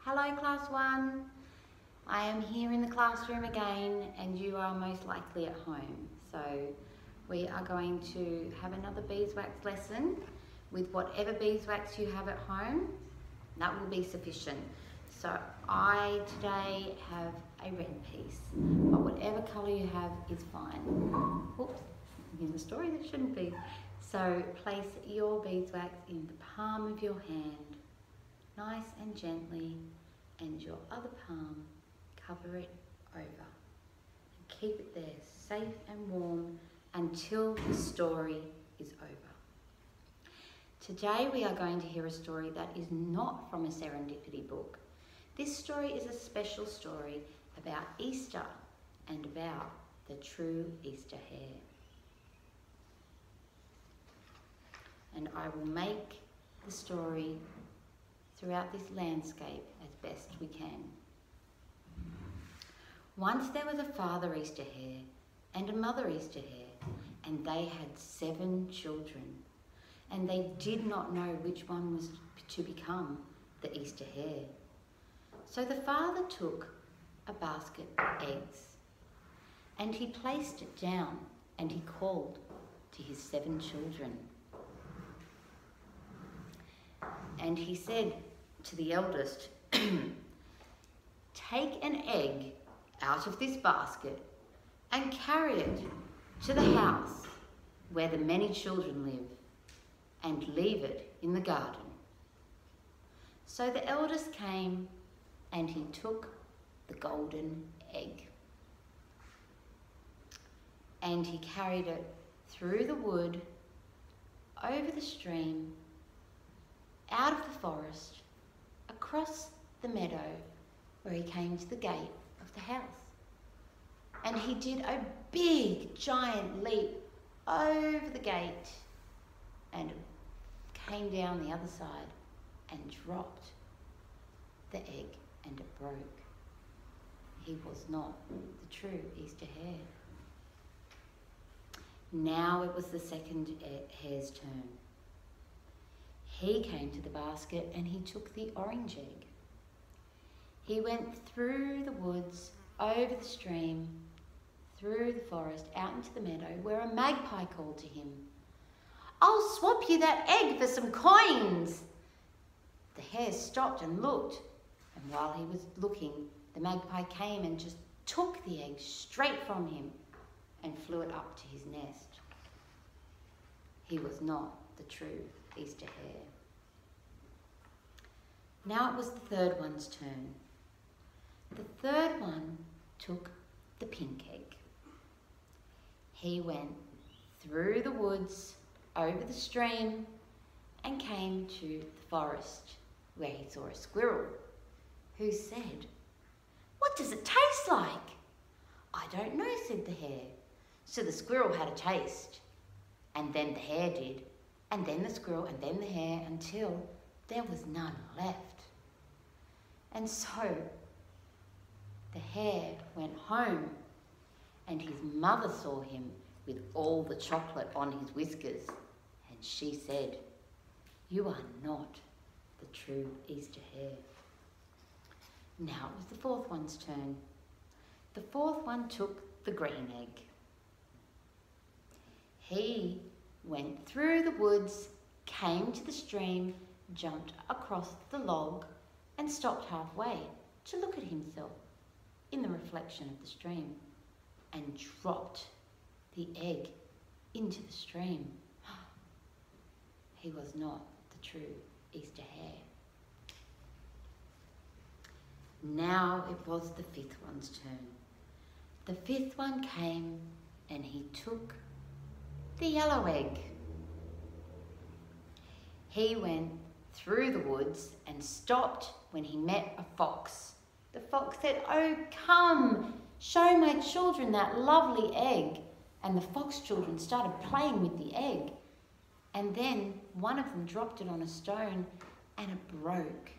Hello Class 1. I am here in the classroom again and you are most likely at home. So we are going to have another beeswax lesson with whatever beeswax you have at home. That will be sufficient. So I today have a red piece, but whatever colour you have is fine. Oops, here's a story that shouldn't be. So place your beeswax in the palm of your hand, nice and gently, and your other palm, cover it over. And keep it there, safe and warm, until the story is over. Today we are going to hear a story that is not from a serendipity book. This story is a special story about Easter and about the true Easter hare. And I will make the story throughout this landscape as best we can. Once there was a father Easter hare and a mother Easter hare, and they had 7 children, and they did not know which one was to become the Easter hare. So the father took a basket of eggs, and he placed it down, and he called to his 7 children. And he said to the eldest, take an egg out of this basket and carry it to the house where the many children live, and leave it in the garden. So the eldest came and he took the golden egg, and he carried it through the wood, over the stream, out of the forest, across the meadow, where he came to the gate of the house. And he did a big, giant leap over the gate and came down the other side and dropped the egg, and it broke. He was not the true Easter hare. Now it was the second hare's turn. He came to the basket and he took the orange egg. He went through the woods, over the stream, through the forest, out into the meadow, where a magpie called to him, "I'll swap you that egg for some coins." The hare stopped and looked, and while he was looking, the magpie came and just took the egg straight from him and flew it up to his nest. He was not the true Easter hare. Now it was the third one's turn. The third one took the pink egg. He went through the woods, over the stream, and came to the forest, where he saw a squirrel, who said, "What does it taste like?" "I don't know," said the hare. So the squirrel had a taste, and then the hare did, and then the squirrel, and then the hare, until there was none left. And so the hare went home, and his mother saw him with all the chocolate on his whiskers, and she said, "You are not the true Easter hare." Now it was the fourth one's turn. The fourth one took the green egg. He went through the woods, came to the stream, jumped across the log, and stopped halfway to look at himself in the reflection of the stream, and dropped the egg into the stream. He was not the true Easter hare. Now it was the fifth one's turn. The fifth one came and he took the yellow egg. He went through the woods and stopped when he met a fox. The fox said, "Oh, come, show my children that lovely egg." And the fox children started playing with the egg. And then one of them dropped it on a stone and it broke.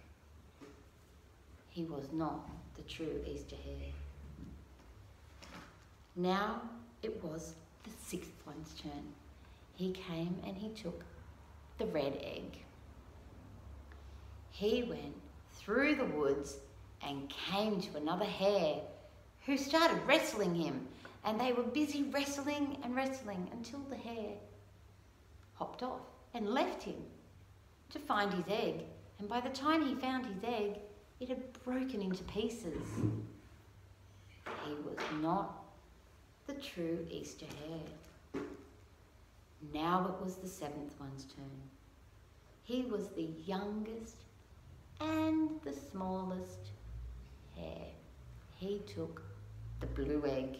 He was not the true Easter hare. Now it was the sixth one's turn. He came and he took the red egg. He went through the woods and came to another hare who started wrestling him. And they were busy wrestling and wrestling until the hare hopped off and left him to find his egg. And by the time he found his egg, it had broken into pieces. He was not the true Easter hare. Now it was the seventh one's turn. He was the youngest and the smallest hare. He took the blue egg,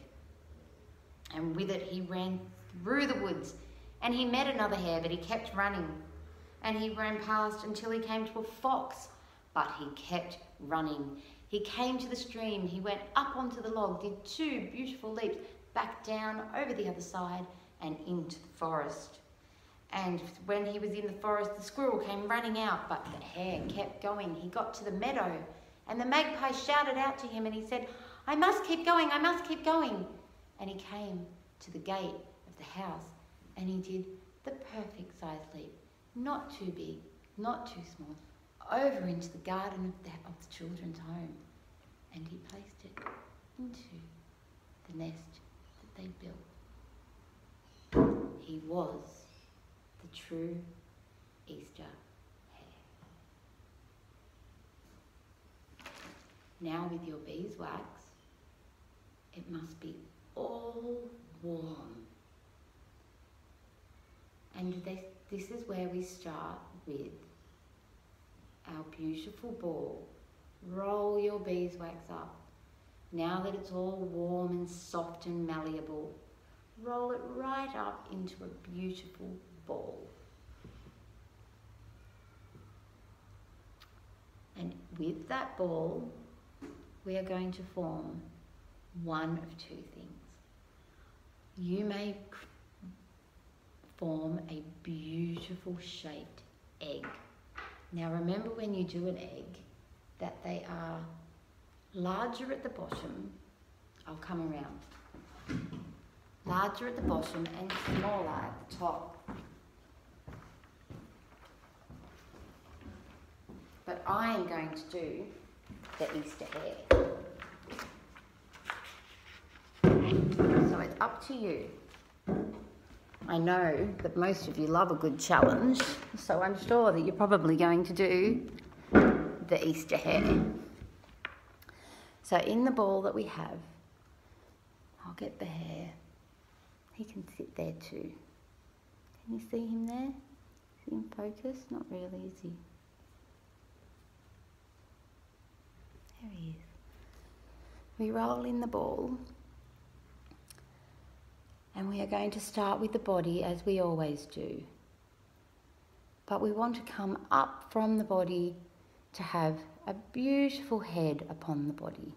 and with it he ran through the woods, and he met another hare, but he kept running, and he ran past until he came to a fox, but he kept running. He came to the stream, he went up onto the log, did 2 beautiful leaps, back down over the other side and into the forest. And when he was in the forest, the squirrel came running out, but the hare kept going. He got to the meadow, and the magpie shouted out to him, and he said, "I must keep going, I must keep going." And he came to the gate of the house, and he did the perfect size leap, not too big, not too small, over into the garden of the children's home, and he placed it into the nest that they built. He was the true Easter hare. Now with your beeswax, it must be all warm. And this is where we start with our beautiful ball. Roll your beeswax up. Now that it's all warm and soft and malleable, roll it right up into a beautiful ball. And with that ball, we are going to form one of 2 things. You may form a beautiful shaped egg. Now remember, when you do an egg, that they are larger at the bottom. I'll come around. Larger at the bottom and smaller at the top. But I am going to do the Easter hare. So it's up to you. I know that most of you love a good challenge, so I'm sure that you're probably going to do the Easter hare. So in the ball that we have, I'll get the hare. He can sit there too. Can you see him there? Is he in focus? Not really, is he? There he is. We roll in the ball, and we are going to start with the body as we always do. But we want to come up from the body to have a beautiful head upon the body.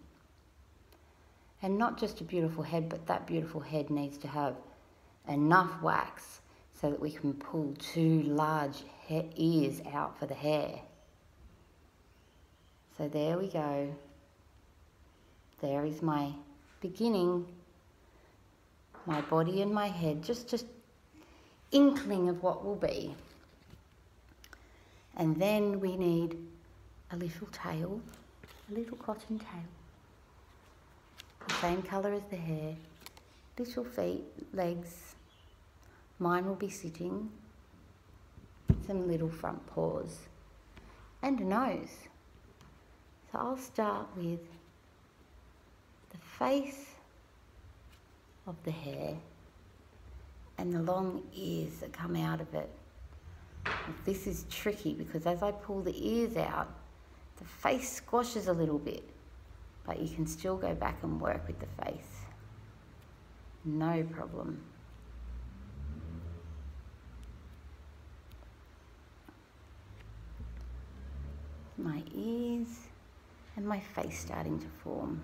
And not just a beautiful head, but that beautiful head needs to have enough wax so that we can pull 2 large ears out for the hare. So there we go. There is my beginning, my body and my head, just inkling of what will be. And then we need a little tail, a little cotton tail, the same colour as the hair, little feet, legs, mine will be sitting, some little front paws, and a nose. So I'll start with the face of the hare and the long ears that come out of it. This is tricky because as I pull the ears out, the face squashes a little bit, but you can still go back and work with the face. No problem. My ears and my face starting to form.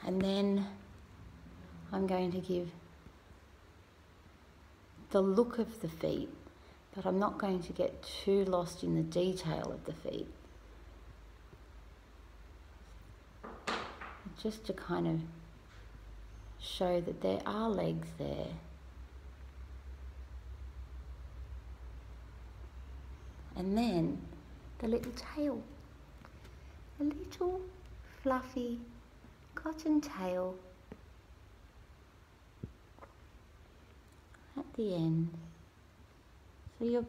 And then I'm going to give the look of the feet, but I'm not going to get too lost in the detail of the feet. Just to kind of show that there are legs there. And then the little tail. A little fluffy cotton tail at the end. So your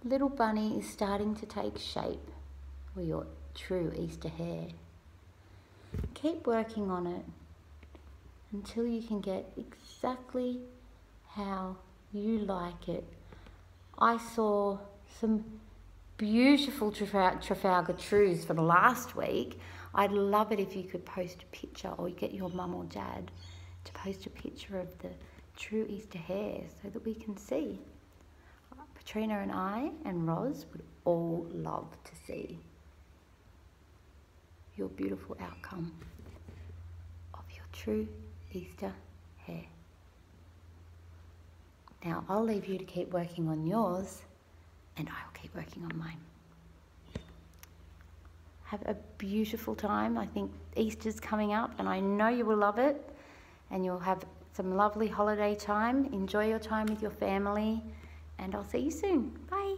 little bunny is starting to take shape, or your true Easter hare. Keep working on it until you can get exactly how you like it. I saw some beautiful Trafalgar Trues from last week. I'd love it if you could post a picture, or you get your mum or dad to post a picture of the true Easter hare so that we can see. Katrina and I and Roz would all love to see your beautiful outcome of your true Easter hare. Now I'll leave you to keep working on yours, and I'll keep working on mine. Have a beautiful time. I think Easter's coming up and I know you will love it, and you'll have some lovely holiday time. Enjoy your time with your family, and I'll see you soon. Bye.